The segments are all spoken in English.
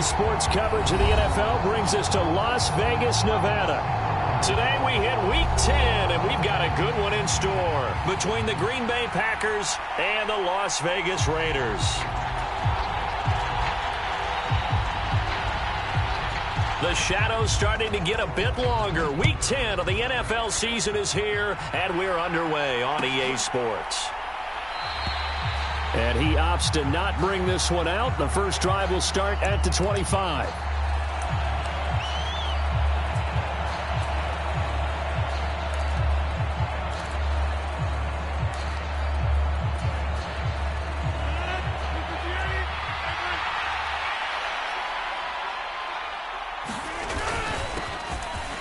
Sports coverage of the NFL brings us to Las Vegas, Nevada. Today we hit Week 10, and we've got a good one in store between the Green Bay Packers and the Las Vegas Raiders. The shadow's starting to get a bit longer. Week 10 of the NFL season is here, and we're underway on EA Sports. And he opts to not bring this one out. The first drive will start at the 25.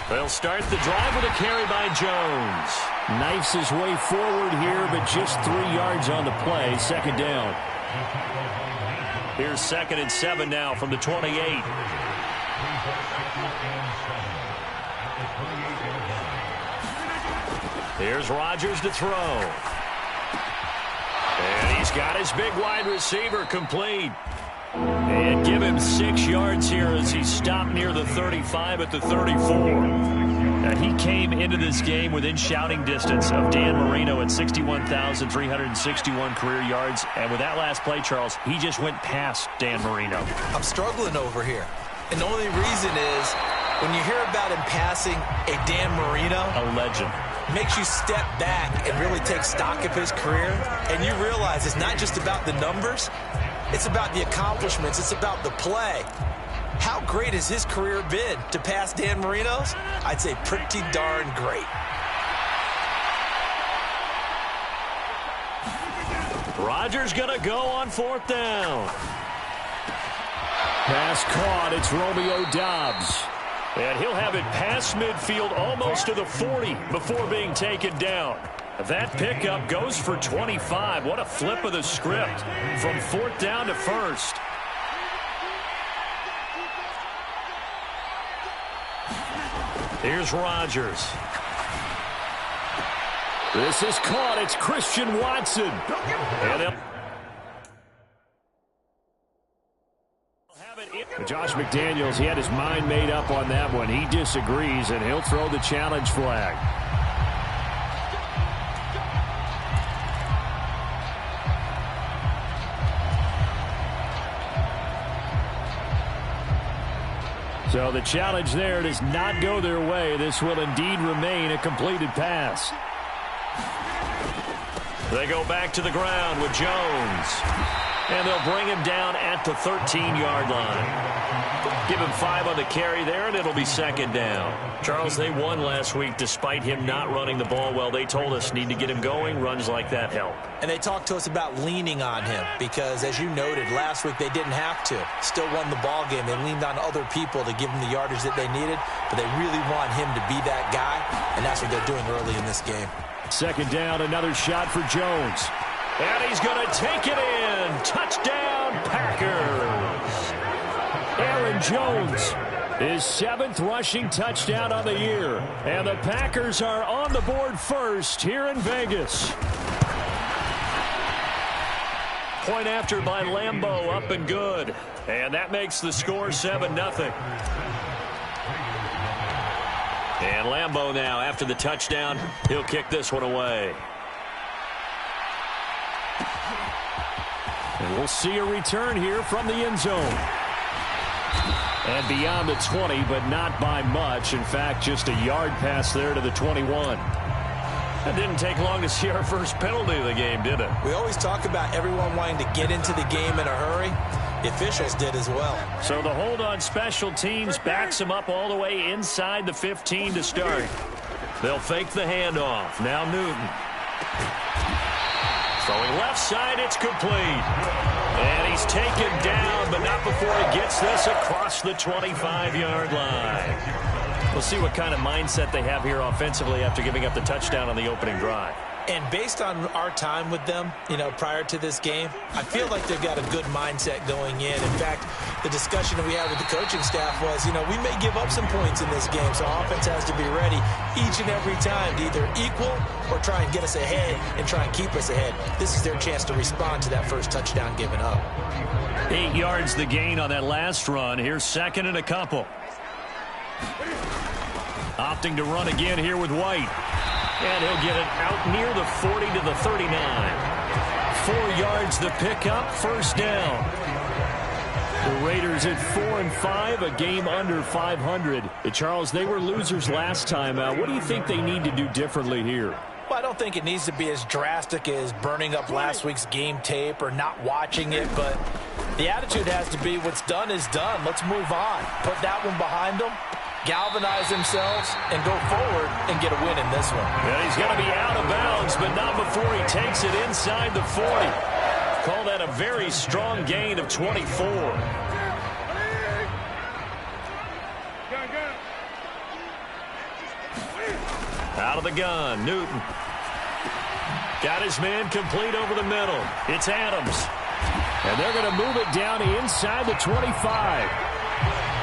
They'll start the drive with a carry by Jones. Knifes his way forward here, but just 3 yards on the play. Second down. Here's 2nd and 7 now from the 28. Here's Rodgers to throw. And he's got his big wide receiver complete. And give him 6 yards here as he stopped near the 35 at the 34. Now, he came into this game within shouting distance of Dan Marino at 61,361 career yards. And with that last play, Charles, he just went past Dan Marino. I'm struggling over here. And the only reason is when you hear about him passing a Dan Marino, a legend, makes you step back and really take stock of his career. And you realize it's not just about the numbers. It's about the accomplishments. It's about the play. How great has his career been? To pass Dan Marino's? I'd say pretty darn great. Rodgers going to go on 4th down. Pass caught. It's Romeo Doubs. And he'll have it past midfield almost to the 40 before being taken down. That pickup goes for 25. What a flip of the script from 4th down to 1st. Here's Rodgers. This is caught. It's Christian Watson. And Josh McDaniels, he had his mind made up on that one. He disagrees, and he'll throw the challenge flag. So the challenge there does not go their way. This will indeed remain a completed pass. They go back to the ground with Jones. And they'll bring him down at the 13-yard line. Give him 5 on the carry there, and it'll be 2nd down. Charles, they won last week despite him not running the ball well. They told us need to get him going. Runs like that help. And they talked to us about leaning on him because, as you noted, last week they didn't have to. Still won the ball game. They leaned on other people to give them the yardage that they needed, but they really want him to be that guy, and that's what they're doing early in this game. 2nd down, another shot for Jones. And he's going to take it in. Touchdown, Packers. Aaron Jones, his 7th rushing touchdown on the year. And the Packers are on the board first here in Vegas. Point after by Lambeau, up and good. And that makes the score 7-0. And Lambeau now, after the touchdown, he'll kick this one away. And we'll see a return here from the end zone. And beyond the 20, but not by much. In fact, just a yard pass there to the 21. It didn't take long to see our first penalty of the game, did it? We always talk about everyone wanting to get into the game in a hurry. The officials did as well. So the hold on special teams backs him up all the way inside the 15 to start. They'll fake the handoff. Now Newton. Throwing left side, it's complete. And he's taken down, but not before he gets this across the 25-yard line. We'll see what kind of mindset they have here offensively after giving up the touchdown on the opening drive. And based on our time with them, prior to this game, I feel like they've got a good mindset going in. In fact, the discussion that we had with the coaching staff was, we may give up some points in this game, so our offense has to be ready each and every time to either equal or try and get us ahead and try and keep us ahead. This is their chance to respond to that first touchdown given up. 8 yards the gain on that last run. Here's second and a couple. Opting to run again here with White. And he'll get it out near the 40 to the 39. 4 yards the pickup, first down. The Raiders at 4-5, a game under 500. Charles, they were losers last time out. What do you think they need to do differently here? Well, I don't think it needs to be as drastic as burning up last week's game tape or not watching it, but the attitude has to be what's done is done. Let's move on. Put that one behind them, galvanize themselves, and go forward and get a win in this one. And he's going to be out of bounds, but not before he takes it inside the 40. Call that a very strong gain of 24. Out of the gun, Newton. Got his man complete over the middle. It's Adams. And they're going to move it down inside the 25.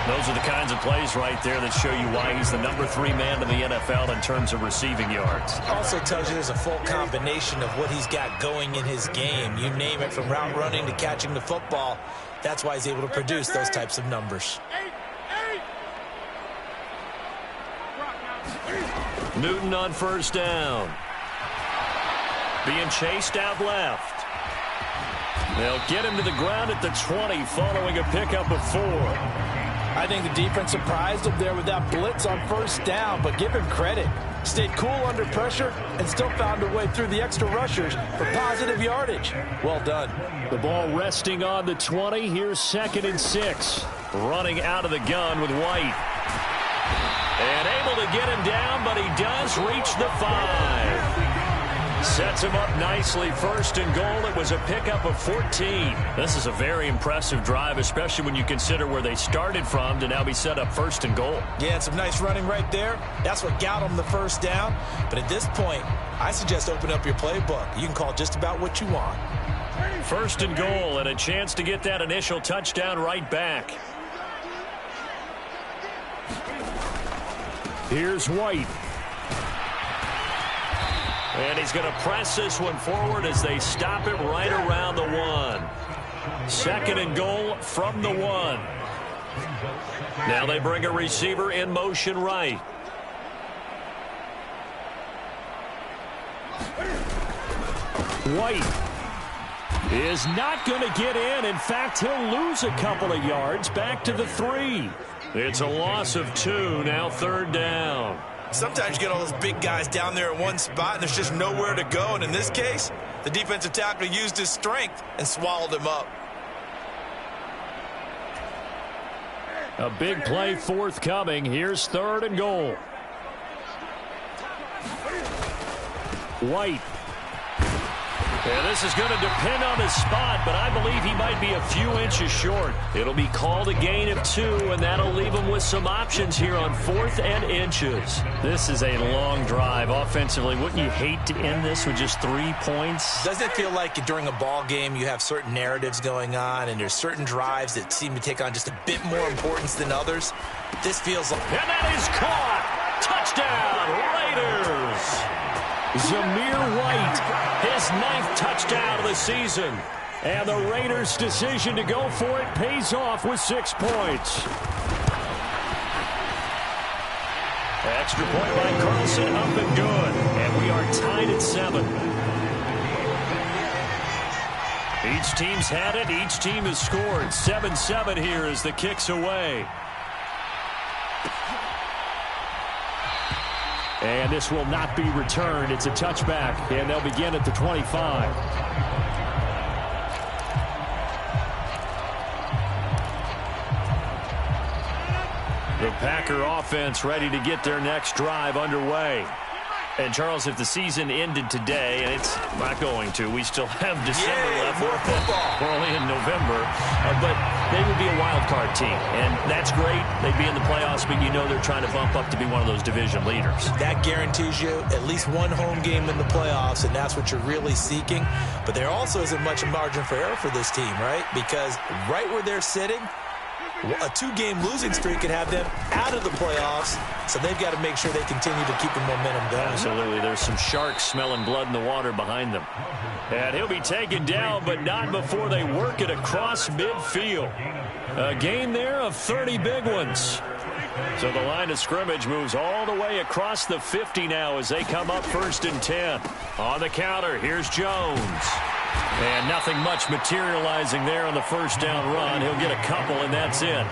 Those are the kinds of plays right there that show you why he's the number 3 man in the NFL in terms of receiving yards. Also tells you there's a full combination of what he's got going in his game. You name it, from route running to catching the football. That's why he's able to produce those types of numbers. Newton on first down. Being chased out left. They'll get him to the ground at the 20 following a pickup of 4. I think the defense surprised him there with that blitz on first down, but give him credit. Stayed cool under pressure and still found a way through the extra rushers for positive yardage. Well done. The ball resting on the 20. Here's 2nd and 6. Running out of the gun with White. And able to get him down, but he does reach the 5. Sets him up nicely. 1st and goal. It was a pickup of 14. This is a very impressive drive, especially when you consider where they started from to now be set up 1st and goal. Yeah, and some nice running right there. That's what got him the first down. But at this point, I suggest open up your playbook. You can call just about what you want. 1st and goal, and a chance to get that initial touchdown right back. Here's White. And he's going to press this one forward as they stop it right around the 1. 2nd and goal from the 1. Now they bring a receiver in motion right. White is not going to get in. In fact, he'll lose a couple of yards back to the 3. It's a loss of 2, now 3rd down. Sometimes you get all those big guys down there in one spot, and there's just nowhere to go. And in this case, the defensive tackle used his strength and swallowed him up. A big play forthcoming. Here's 3rd and goal. White. And this is going to depend on his spot, but I believe he might be a few inches short. It'll be called a gain of 2, and that'll leave him with some options here on 4th and inches. This is a long drive offensively. Wouldn't you hate to end this with just 3 points? Doesn't it feel like during a ball game you have certain narratives going on, and there's certain drives that seem to take on just a bit more importance than others? This feels like... And that is caught! Touchdown, Raiders! Zamir White, his 9th touchdown of the season. And the Raiders' decision to go for it pays off with 6 points. Extra point by Carlson, up and good. And we are tied at 7. Each team's had it. Each team has scored. 7-7 here as the kick's away. And this will not be returned. It's a touchback, and they'll begin at the 25. The Packer offense ready to get their next drive underway. And, Charles, if the season ended today, and it's not going to, we still have December left. We're only in November. But they would be a wild card team. And that's great. They'd be in the playoffs, but you know they're trying to bump up to be one of those division leaders. That guarantees you at least one home game in the playoffs, and that's what you're really seeking. But there also isn't much margin for error for this team, right? Because right where they're sitting, a two-game losing streak could have them out of the playoffs, so they've got to make sure they continue to keep the momentum going. Absolutely. There's some sharks smelling blood in the water behind them. And he'll be taken down, but not before they work it across midfield. A gain there of 30 big ones. So the line of scrimmage moves all the way across the 50 now as they come up 1st and 10. On the counter, here's Jones. And nothing much materializing there on the first down run. He'll get a couple, and that's it.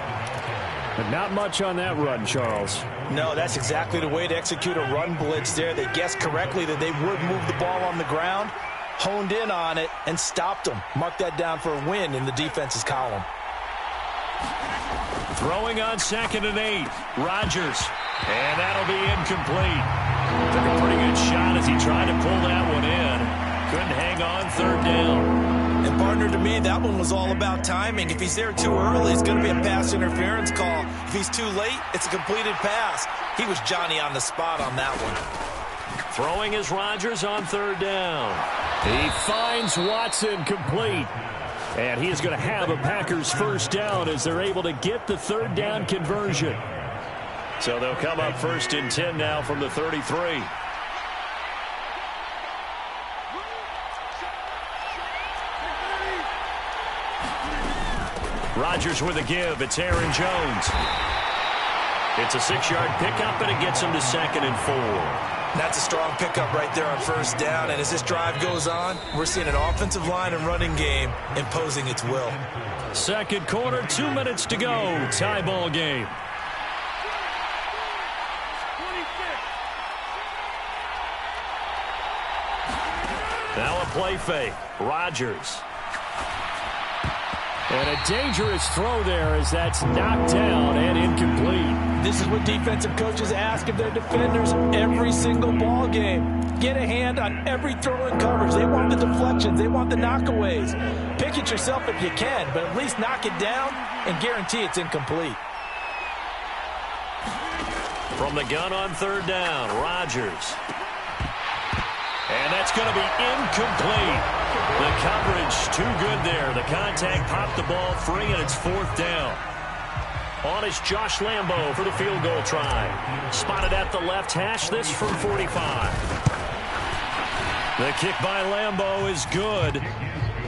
But not much on that run, Charles. No, that's exactly the way to execute a run blitz there. They guessed correctly that they would move the ball on the ground, honed in on it, and stopped them. Mark that down for a win in the defense's column. Throwing on 2nd and 8. Rodgers. And that'll be incomplete. Took a pretty good shot as he tried to pull that one in. Couldn't hang on 3rd down. And, partner, to me, that one was all about timing. If he's there too early, it's going to be a pass interference call. If he's too late, it's a completed pass. He was Johnny on the spot on that one. Throwing is Rodgers on 3rd down. He finds Watson complete. And he is going to have a Packers first down as they're able to get the 3rd down conversion. So they'll come up 1st and 10 now from the 33. Rodgers with a give. It's Aaron Jones. It's a 6-yard pickup, and it gets him to 2nd and 4. That's a strong pickup right there on 1st down. And as this drive goes on, we're seeing an offensive line and running game imposing its will. 2nd quarter, 2 minutes to go. Tie ball game. Now a play fake. Rodgers. And a dangerous throw there as that's knocked down and incomplete. This is what defensive coaches ask of their defenders every single ball game. Get a hand on every throw in coverage. They want the deflections. They want the knockaways. Pick it yourself if you can, but at least knock it down and guarantee it's incomplete. From the gun on 3rd down, Rodgers. And that's going to be incomplete. The coverage too good there. The contact popped the ball free, and it's 4th down. On is Josh Lambo for the field goal try. Spotted at the left hash, this from 45. The kick by Lambo is good.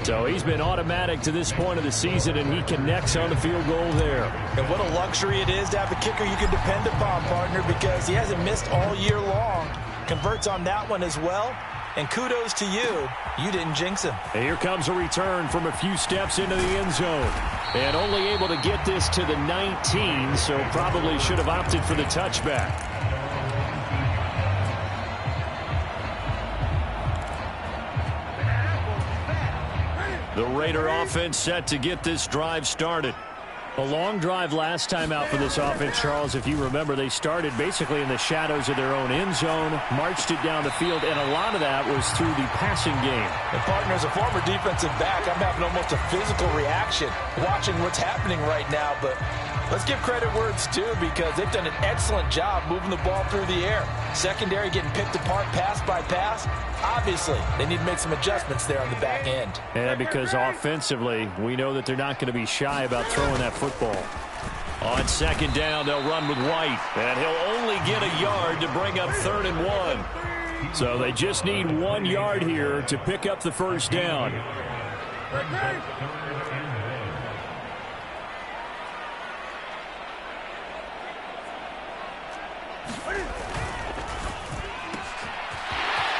So he's been automatic to this point of the season, and he connects on the field goal there. And what a luxury it is to have a kicker you can depend upon, partner, because he hasn't missed all year long. Converts on that one as well. And kudos to you. You didn't jinx him. And here comes a return from a few steps into the end zone. And only able to get this to the 19, so probably should have opted for the touchback. The Raider offense set to get this drive started. A long drive last time out for this offense, Charles. If you remember, they started basically in the shadows of their own end zone, marched it down the field, and a lot of that was through the passing game. And, partner, as a former defensive back, I'm having almost a physical reaction watching what's happening right now. But let's give credit where it's due, because they've done an excellent job moving the ball through the air. Secondary getting picked apart pass by pass. Obviously, they need to make some adjustments there on the back end. And because offensively, we know that they're not going to be shy about throwing that football. On 2nd down, they'll run with White. And he'll only get a yard to bring up 3rd and 1. So they just need 1 yard here to pick up the first down.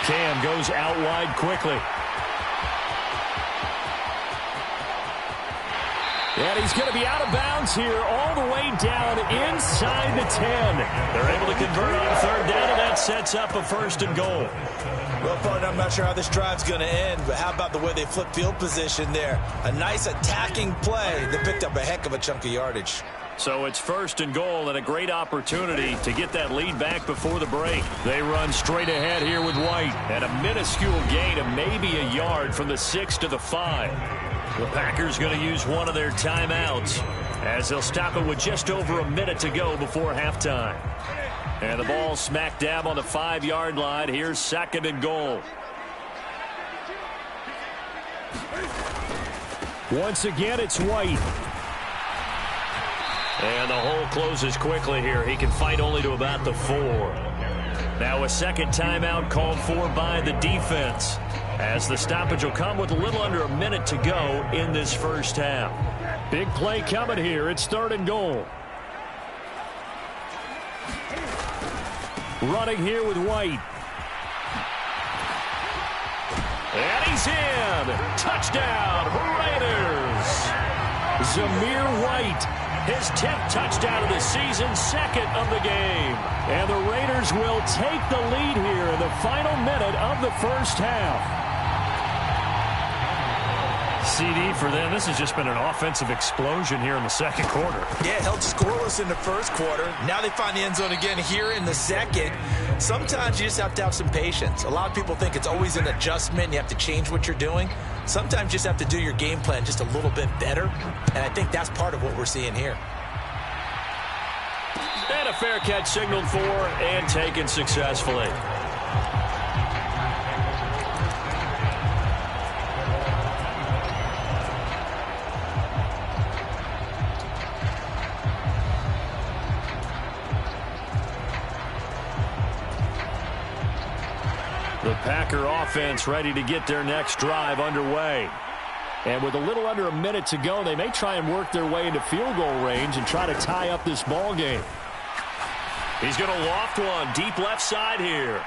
Cam goes out wide quickly. And he's going to be out of bounds here all the way down inside the 10. They're able to convert on 3rd down, and that sets up a 1st and goal. Well, partner, I'm not sure how this drive's going to end, but how about the way they flip field position there? A nice attacking play that picked up a heck of a chunk of yardage. So it's 1st and goal and a great opportunity to get that lead back before the break. They run straight ahead here with White. And a minuscule gain of maybe a yard from the 6 to the 5. The Packers going to use one of their timeouts as they'll stop it with just over a minute to go before halftime. And the ball smack dab on the 5-yard line. Here's 2nd and goal. Once again, it's White. And the hole closes quickly here. He can fight only to about the 4. Now a second timeout called for by the defense, as the stoppage will come with a little under a minute to go in this first half. Big play coming here. It's 3rd and goal. Running here with White. And he's in. Touchdown, Raiders. Zamir White. His 10th touchdown of the season, 2nd of the game. And the Raiders will take the lead here in the final minute of the first half. CD for them. This has just been an offensive explosion here in the second quarter. Yeah, held scoreless in the first quarter. Now they find the end zone again here in the second. Sometimes you just have to have some patience. A lot of people think it's always an adjustment. You have to change what you're doing. Sometimes you just have to do your game plan just a little bit better. And I think that's part of what we're seeing here. And a fair catch signaled for and taken successfully. The Packer offense ready to get their next drive underway. And with a little under a minute to go, they may try and work their way into field goal range and try to tie up this ball game. He's going to loft one deep left side here.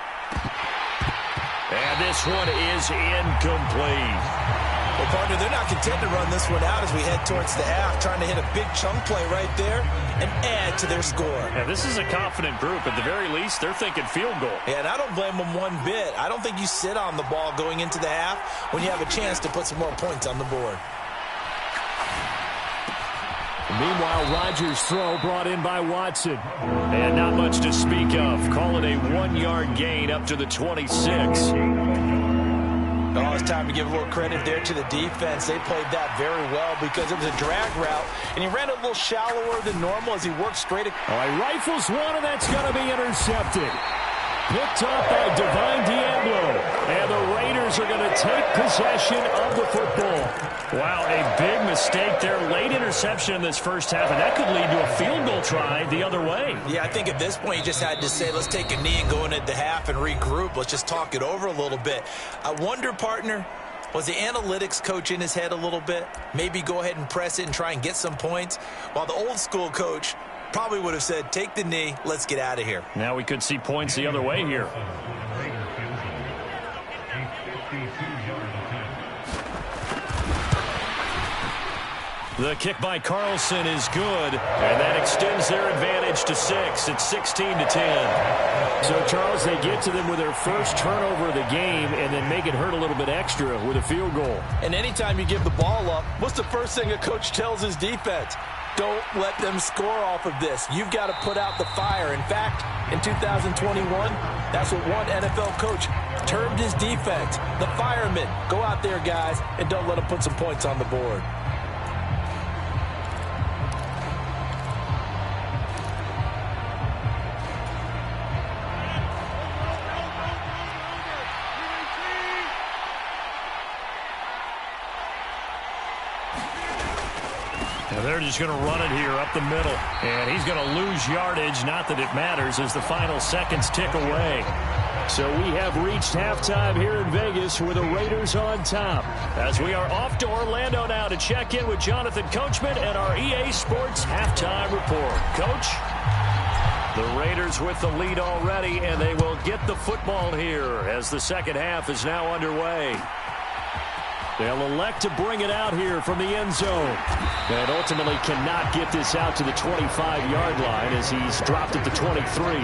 And this one is incomplete. Well, partner, they're not content to run this one out as we head towards the half, trying to hit a big chunk play right there and add to their score. Yeah, this is a confident group. At the very least, they're thinking field goal. Yeah, and I don't blame them one bit. I don't think you sit on the ball going into the half when you have a chance to put some more points on the board. Meanwhile, Rodgers' throw brought in by Watson. And not much to speak of. Call it a 1-yard gain up to the 26. Oh, it's time to give a little credit there to the defense. They played that very well because it was a drag route, and he ran it a little shallower than normal as he worked straight. Oh, he rifles one, and that's going to be intercepted. Picked up by Divine Diablo, and the Raiders are going to take possession of the football. Wow, a big mistake there. Late interception in this first half, and that could lead to a field goal try the other way. Yeah, I think at this point you just had to say, let's take a knee and go into the half and regroup. Let's just talk it over a little bit. I wonder, partner, was the analytics coach in his head a little bit? Maybe go ahead and press it and try and get some points, while the old school coach probably would have said, take the knee, let's get out of here. Now we could see points the other way here. The kick by Carlson is good, and that extends their advantage to 6. It's 16-10. So, Charles, they get to them with their first turnover of the game and then make it hurt a little bit extra with a field goal. And anytime you give the ball up, what's the first thing a coach tells his defense? Don't let them score off of this. You've got to put out the fire. In fact, in 2021, that's what one NFL coach termed his defense. The firemen. Go out there, guys, and don't let them put some points on the board. They're just going to run it here up the middle. And he's going to lose yardage. Not that it matters as the final seconds tick away. So we have reached halftime here in Vegas with the Raiders on top. As we are off to Orlando now to check in with Jonathan Coachman and our EA Sports halftime report. Coach? The Raiders with the lead already, and they will get the football here as the second half is now underway. They'll elect to bring it out here from the end zone. And ultimately cannot get this out to the 25-yard line as he's dropped at the 23.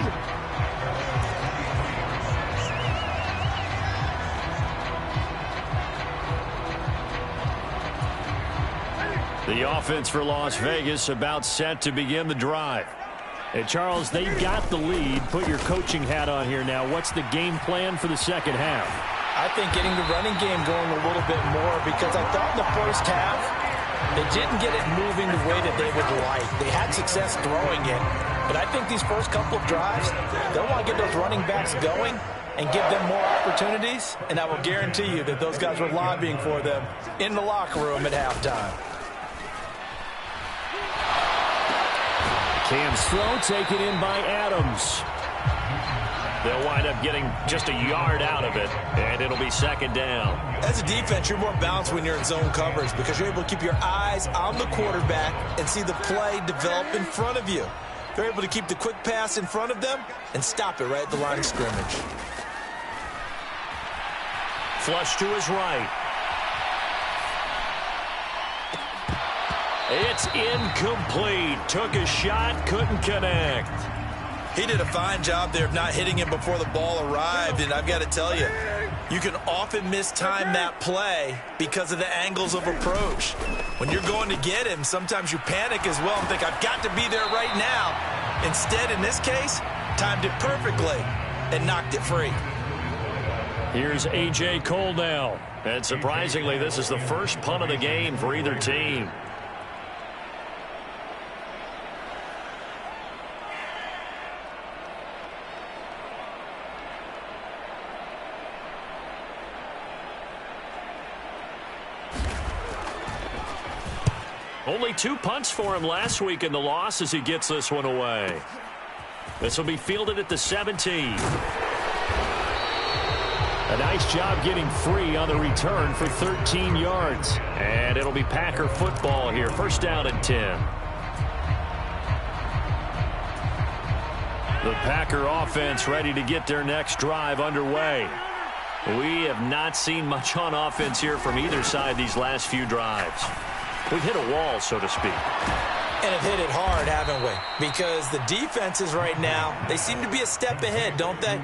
The offense for Las Vegas about set to begin the drive. And Charles, they've got the lead. Put your coaching hat on here now. What's the game plan for the second half? I think getting the running game going a little bit more, because I thought in the first half they didn't get it moving the way that they would like. They had success throwing it, but I think these first couple of drives, they'll want to get those running backs going and give them more opportunities, and I will guarantee you that those guys were lobbying for them in the locker room at halftime. Cam's throw taken in by Adams. They'll wind up getting just a yard out of it, and it'll be second down. As a defense, you're more balanced when you're in zone coverage because you're able to keep your eyes on the quarterback and see the play develop in front of you. They're able to keep the quick pass in front of them and stop it right at the line of scrimmage. Flush to his right. It's incomplete. Took a shot, couldn't connect. He did a fine job there of not hitting him before the ball arrived, and I've got to tell you, you can often mistime that play because of the angles of approach. When you're going to get him, sometimes you panic as well and think, I've got to be there right now. Instead, in this case, timed it perfectly and knocked it free. Here's A.J. Cole now. And surprisingly, this is the first punt of the game for either team. Only 2 punts for him last week in the loss as he gets this one away. This will be fielded at the 17. A nice job getting free on the return for 13 yards. And it'll be Packer football here. First down and 10. The Packer offense ready to get their next drive underway. We have not seen much on offense here from either side these last few drives. We've hit a wall, so to speak. And have hit it hard, haven't we? Because the defenses right now, they seem to be a step ahead, don't they?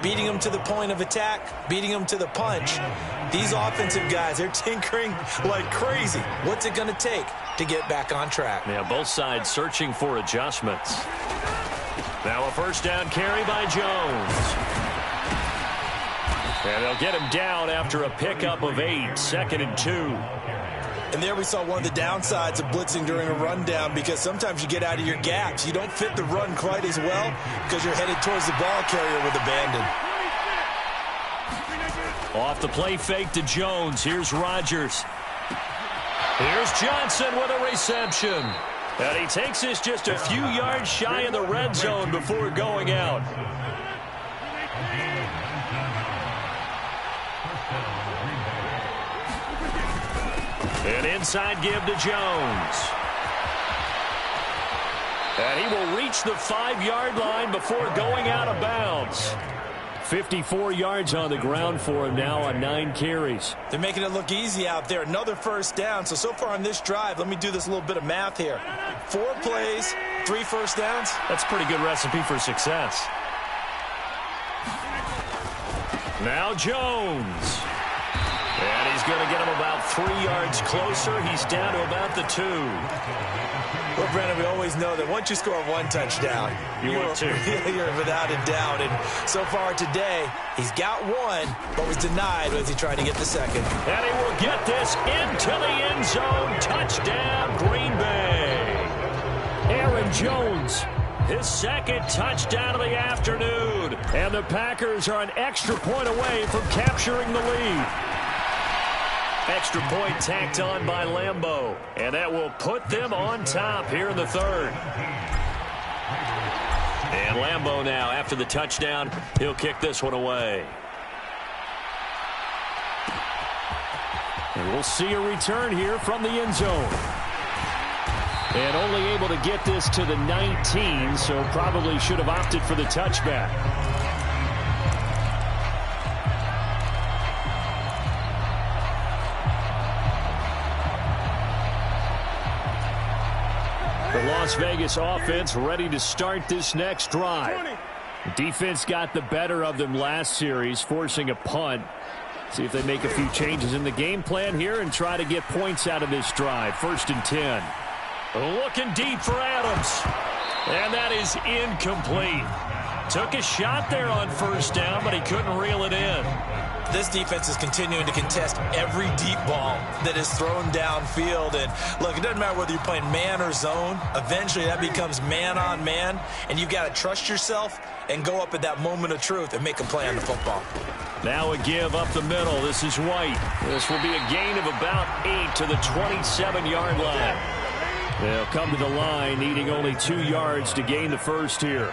Beating them to the point of attack, beating them to the punch. These offensive guys, they're tinkering like crazy. What's it going to take to get back on track? Yeah, both sides searching for adjustments. Now a first down carry by Jones. And they'll get him down after a pickup of 8, 2nd and 2. And there we saw one of the downsides of blitzing during a rundown, because sometimes you get out of your gaps. You don't fit the run quite as well because you're headed towards the ball carrier with abandon. Off the play fake to Jones. Here's Rodgers. Here's Johnson with a reception. And he takes this just a few yards shy of the red zone before going out. An inside give to Jones. And he will reach the 5-yard line before going out of bounds. 54 yards on the ground for him now on 9 carries. They're making it look easy out there. Another first down. So far on this drive, let me do this little bit of math here. 4 plays, 3 first downs. That's a pretty good recipe for success. Now Jones. And he's going to get him about 3 yards closer. He's down to about the 2. Well, Brandon, we always know that once you score 1 touchdown, you're without a doubt. And so far today, he's got 1, but was denied as he tried to get the 2nd. And he will get this into the end zone. Touchdown, Green Bay. Aaron Jones, his 2nd touchdown of the afternoon. And the Packers are an extra point away from capturing the lead. Extra point tacked on by Lambeau. And that will put them on top here in the 3rd. And Lambeau now, after the touchdown, he'll kick this one away. And we'll see a return here from the end zone. And only able to get this to the 19, so probably should have opted for the touchback. The Las Vegas offense ready to start this next drive. Defense got the better of them last series, forcing a punt. See if they make a few changes in the game plan here and try to get points out of this drive. 1st and 10. Looking deep for Adams. And that is incomplete. Took a shot there on 1st down, but he couldn't reel it in. This defense is continuing to contest every deep ball that is thrown downfield. And, look, it doesn't matter whether you're playing man or zone. Eventually, that becomes man-on-man, and you've got to trust yourself and go up at that moment of truth and make a play on the football. Now a give up the middle. This is White. This will be a gain of about 8 to the 27-yard line. They'll come to the line, needing only 2 yards to gain the first here.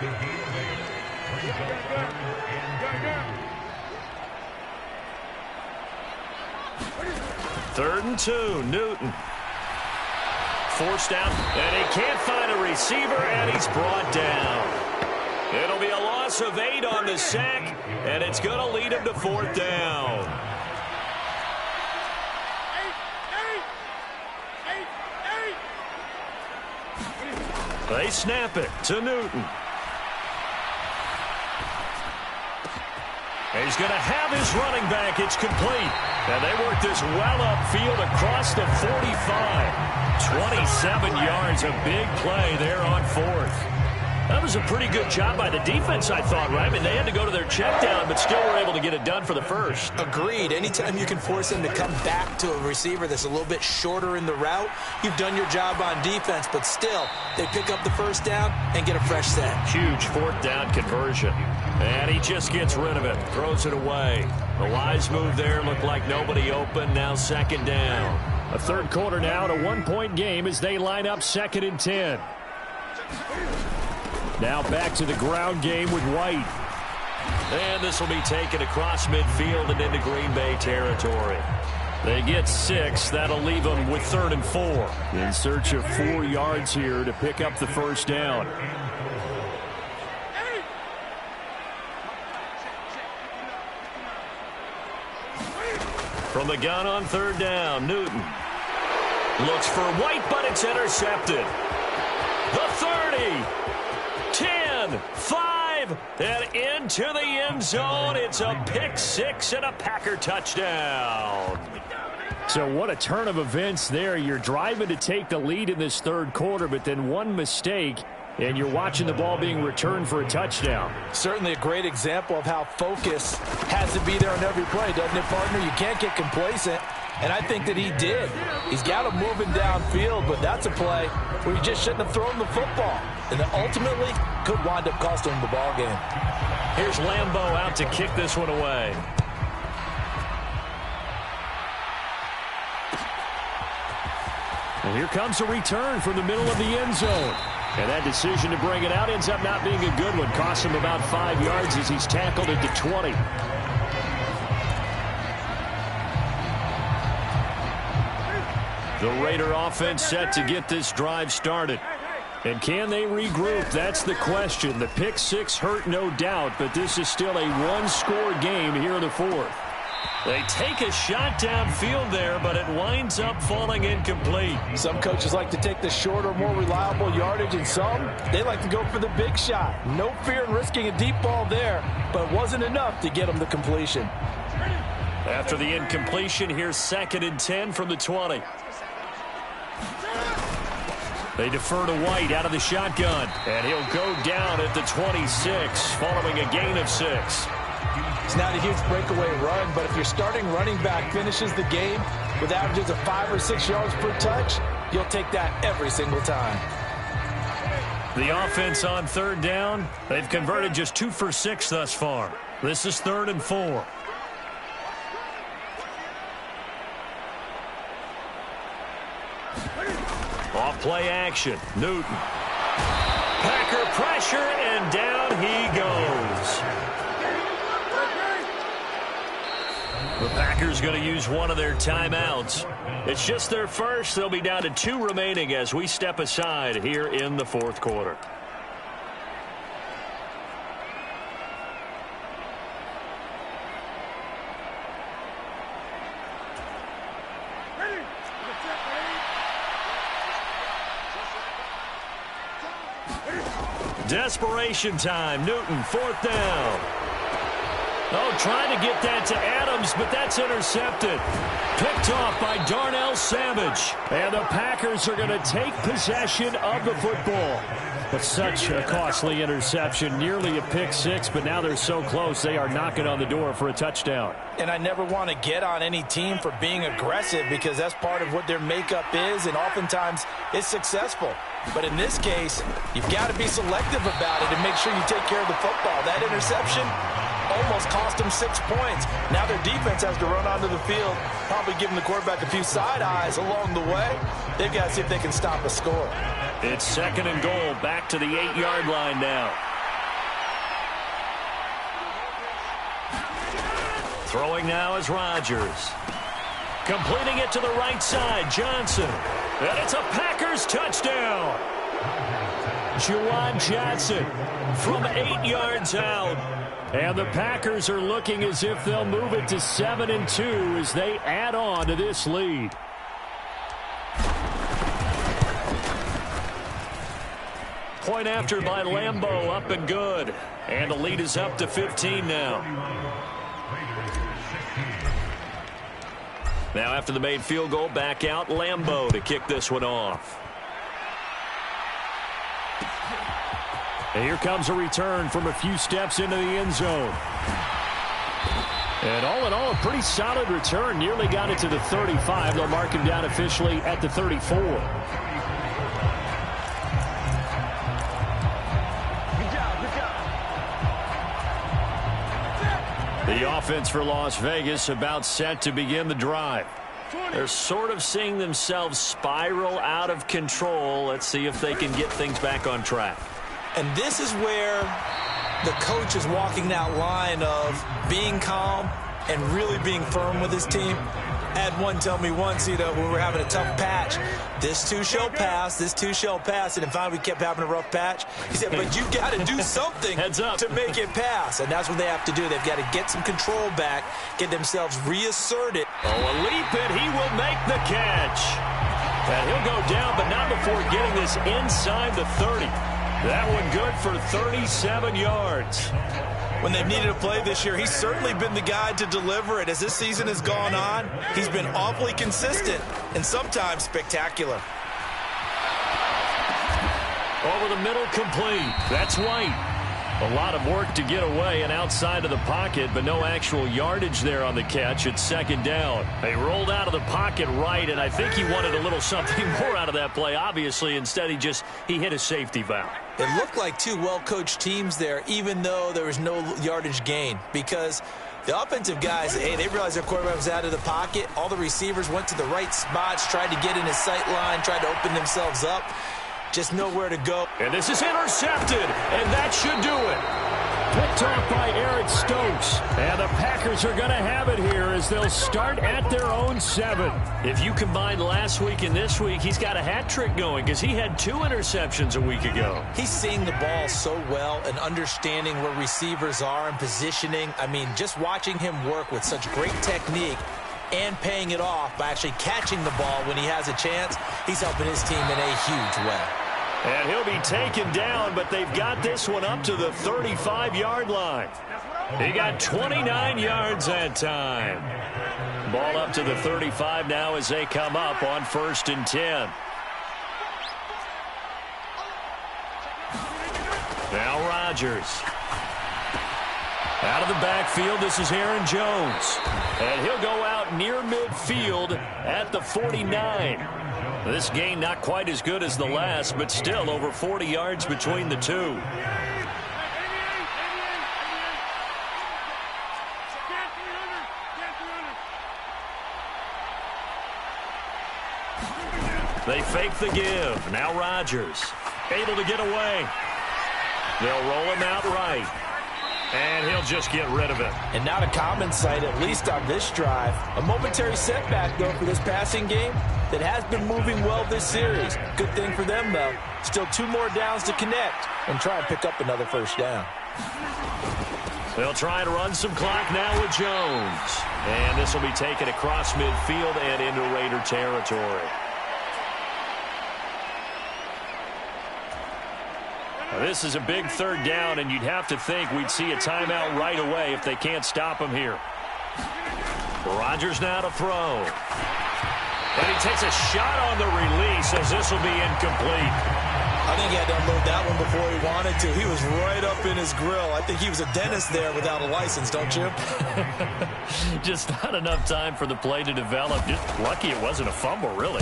3rd and 2, Newton. Forced out, and he can't find a receiver, and he's brought down. It'll be a loss of 8 on the sack, and it's going to lead him to 4th down. They snap it to Newton. He's going to have his running back. It's complete. And they work this well upfield across the 45. 27 yards, a big play there on 4th. That was a pretty good job by the defense, I thought, right? I mean, they had to go to their check down, but still were able to get it done for the first. Agreed. Anytime you can force them to come back to a receiver that's a little bit shorter in the route, you've done your job on defense, but still, they pick up the 1st down and get a fresh set. Huge 4th down conversion. And he just gets rid of it, throws it away. The wise move there, looked like nobody open, now 2nd down. A 3rd quarter now, and a 1-point game as they line up 2nd and 10. Now back to the ground game with White. And this will be taken across midfield and into Green Bay territory. They get 6. That'll leave them with 3rd and 4. In search of 4 yards here to pick up the 1st down. From the gun on 3rd down, Newton looks for White, but it's intercepted. The 30, 10, 5, and into the end zone. It's a pick 6 and a Packer touchdown. So what a turn of events there. You're driving to take the lead in this 3rd quarter, but then one mistake, and you're watching the ball being returned for a touchdown. Certainly a great example of how focus has to be there on every play, doesn't it, partner? You can't get complacent, and I think that he did. He's got him moving downfield, but that's a play where you just shouldn't have thrown the football, and that ultimately could wind up costing him the ball game. Here's Lambeau out to kick this one away. And here comes a return from the middle of the end zone. And that decision to bring it out ends up not being a good one. Costs him about 5 yards as he's tackled at the 20. The Raider offense set to get this drive started. And can they regroup? That's the question. The pick 6 hurt, no doubt, but this is still a one-score game here in the 4th. They take a shot downfield there, but it winds up falling incomplete. Some coaches like to take the shorter, more reliable yardage, and some, they like to go for the big shot. No fear in risking a deep ball there, but it wasn't enough to get them the completion. After the incompletion, here's 2nd and 10 from the 20. They defer to White out of the shotgun, and he'll go down at the 26, following a gain of 6. It's not a huge breakaway run, but if your starting running back finishes the game with averages of 5 or 6 yards per touch, you'll take that every single time. The offense on 3rd down, they've converted just 2 for 6 thus far. This is 3rd and 4. Off play action, Newton. Packer pressure, and down he goes. The Packers going to use one of their timeouts. It's just their first. They'll be down to 2 remaining as we step aside here in the 4th quarter. Desperation time. Newton, 4th down. Oh, trying to get that to Adams, but that's intercepted. Picked off by Darnell Savage. And the Packers are going to take possession of the football. But such a costly interception, nearly a pick six, but now they're so close they are knocking on the door for a touchdown. And I never want to get on any team for being aggressive because that's part of what their makeup is, and oftentimes it's successful. But in this case, you've got to be selective about it and make sure you take care of the football. That interception almost cost them 6 points. Now their defense has to run onto the field, probably giving the quarterback a few side eyes along the way. They've got to see if they can stop a score. It's 2nd and goal, back to the 8-yard line now. Throwing now is Rodgers. Completing it to the right side, Johnson. And it's a Packers touchdown. Juwan Johnson from 8 yards out. And the Packers are looking as if they'll move it to 7-2 as they add on to this lead. Point after by Lambeau, up and good. And the lead is up to 15 now. Now after the made field goal, back out Lambeau to kick this one off. And here comes a return from a few steps into the end zone. And all in all, a pretty solid return. Nearly got it to the 35. They'll mark him down officially at the 34. The offense for Las Vegas about set to begin the drive. They're sort of seeing themselves spiral out of control. Let's see if they can get things back on track. And this is where the coach is walking that line of being calm and really being firm with his team. I had one tell me once, when we were having a tough patch, this too shall pass, this too shall pass. And finally we kept having a rough patch. He said, but you got to do something to make it pass. And that's what they have to do. They've got to get some control back, get themselves reasserted. Oh, a leap, and he will make the catch. And he'll go down, but not before getting this inside the 30. That one good for 37 yards. When they've needed a play this year, he's certainly been the guy to deliver it. As this season has gone on, he's been awfully consistent and sometimes spectacular. Over the middle, complete. That's White. A lot of work to get away and outside of the pocket, but no actual yardage there on the catch. It's 2nd down. They rolled out of the pocket right, and I think he wanted a little something more out of that play, obviously. Instead, he hit a safety valve. It looked like two well-coached teams there, even though there was no yardage gain, because the offensive guys, they realized their quarterback was out of the pocket. All the receivers went to the right spots, tried to get in his sight line, tried to open themselves up. Just nowhere to go. And this is intercepted, and that should do it. Picked off by Eric Stokes. And the Packers are going to have it here as they'll start at their own 7. If you combine last week and this week, he's got a hat trick going because he had 2 interceptions a week ago. He's seeing the ball so well and understanding where receivers are and positioning. I mean, just watching him work with such great technique and paying it off by actually catching the ball when he has a chance, he's helping his team in a huge way. And he'll be taken down, but they've got this one up to the 35-yard line. He got 29 yards that time. Ball up to the 35 now as they come up on 1st and 10. Now Rodgers. Out of the backfield, this is Aaron Jones. And he'll go out near midfield at the 49. This gain not quite as good as the last, but still over 40 yards between the two. They fake the give. Now Rodgers able to get away. They'll roll him out right. And he'll just get rid of it. And not a common sight, at least on this drive. A momentary setback, though, for this passing game that has been moving well this series. Good thing for them, though. Still 2 more downs to connect and try and pick up another 1st down. They'll try and run some clock now with Jones. And this will be taken across midfield and into Raider territory. Well, this is a big third down, and you'd have to think we'd see a timeout right away if they can't stop him here. Rodgers now to throw. And he takes a shot on the release as this will be incomplete. I think he had to unload that one before he wanted to. He was right up in his grill. I think he was a dentist there without a license, don't you? Just not enough time for the play to develop. Just lucky it wasn't a fumble, really.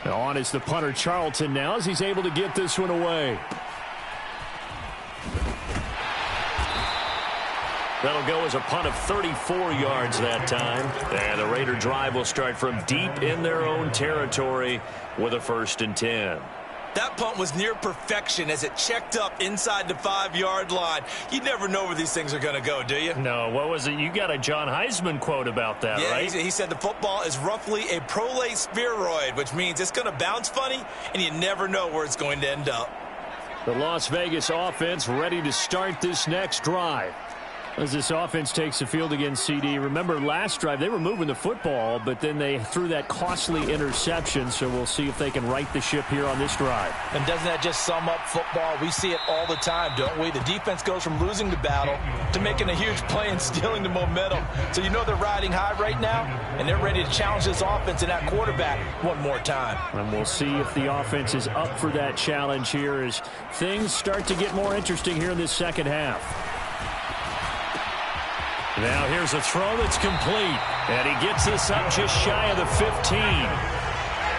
Now on is the punter Charlton now as he's able to get this one away. That'll go as a punt of 34 yards that time. And the Raider drive will start from deep in their own territory with a 1st and 10. That punt was near perfection as it checked up inside the 5-yard line. You never know where these things are going to go, do you? No, what was it? You got a John Heisman quote about that, right? Yeah, he said the football is roughly a prolate spheroid, which means it's going to bounce funny, and you never know where it's going to end up. The Las Vegas offense ready to start this next drive. As this offense takes the field against CD. Remember, last drive, they were moving the football, but then they threw that costly interception, so we'll see if they can right the ship here on this drive. And doesn't that just sum up football? We see it all the time, don't we? The defense goes from losing the battle to making a huge play and stealing the momentum. So you know they're riding high right now, and they're ready to challenge this offense and that quarterback one more time. And we'll see if the offense is up for that challenge here as things start to get more interesting here in this second half. Now here's a throw that's complete, and he gets this up just shy of the 15.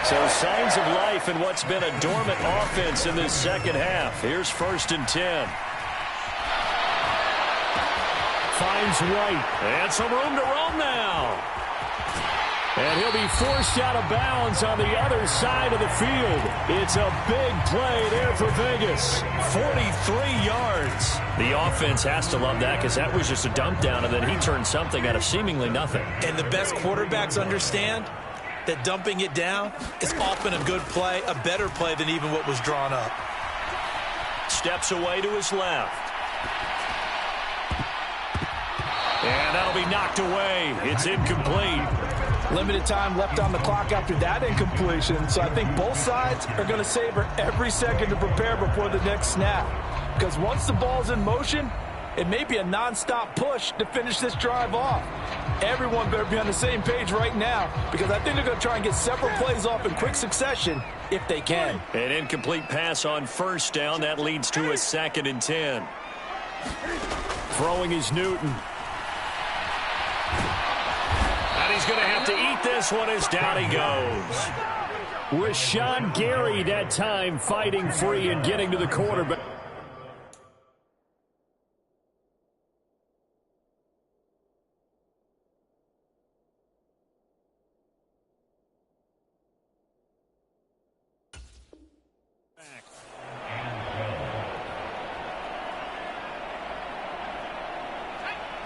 So signs of life in what's been a dormant offense in this second half. Here's 1st and 10. Finds White, and some room to roam now. And he'll be forced out of bounds on the other side of the field. It's a big play there for Vegas. 43 yards. The offense has to love that because that was just a dump down, and then he turned something out of seemingly nothing. And the best quarterbacks understand that dumping it down is often a good play, a better play than even what was drawn up. Steps away to his left. And that'll be knocked away. It's incomplete. Limited time left on the clock after that incompletion, so I think both sides are going to savor every second to prepare before the next snap. Because once the ball's in motion, it may be a nonstop push to finish this drive off. Everyone better be on the same page right now because I think they're going to try and get several plays off in quick succession if they can. An incomplete pass on 1st down. That leads to a 2nd and 10. Throwing is Newton. And he's going to have to eat this one as down he goes. Rashawn Gary that time fighting free and getting to the quarterback.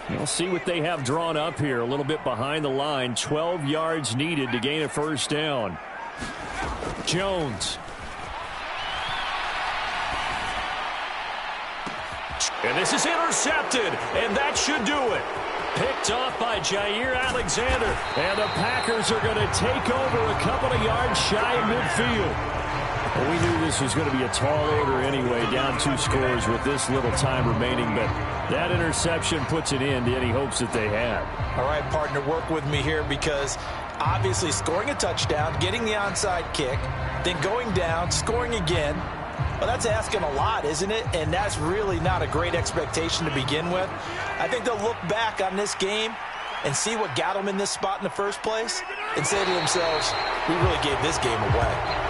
We'll see what they have drawn up here. A little bit behind the line. 12 yards needed to gain a 1st down. Jones. And this is intercepted. And that should do it. Picked off by Jair Alexander. And the Packers are going to take over a couple of yards shy of midfield. Well, we knew this was going to be a tall order anyway, down 2 scores with this little time remaining, but that interception puts an end to any hopes that they had. All right, partner, work with me here because obviously scoring a touchdown, getting the onside kick, then going down, scoring again, well, that's asking a lot, isn't it? And that's really not a great expectation to begin with. I think they'll look back on this game and see what got them in this spot in the first place and say to themselves, we really gave this game away.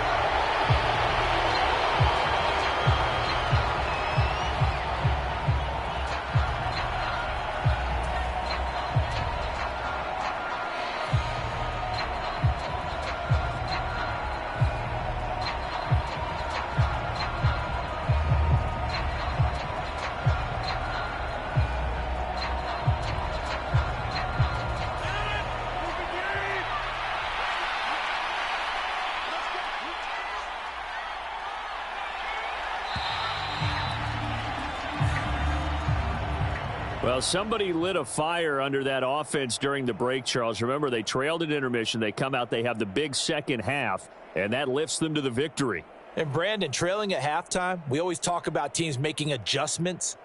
Well, somebody lit a fire under that offense during the break, Charles. Remember, they trailed at intermission. They come out, they have the big second half, and that lifts them to the victory. And Brandon, trailing at halftime, we always talk about teams making adjustments.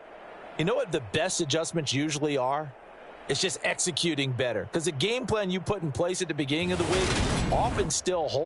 You know what the best adjustments usually are? It's just executing better. Because the game plan you put in place at the beginning of the week often still holds.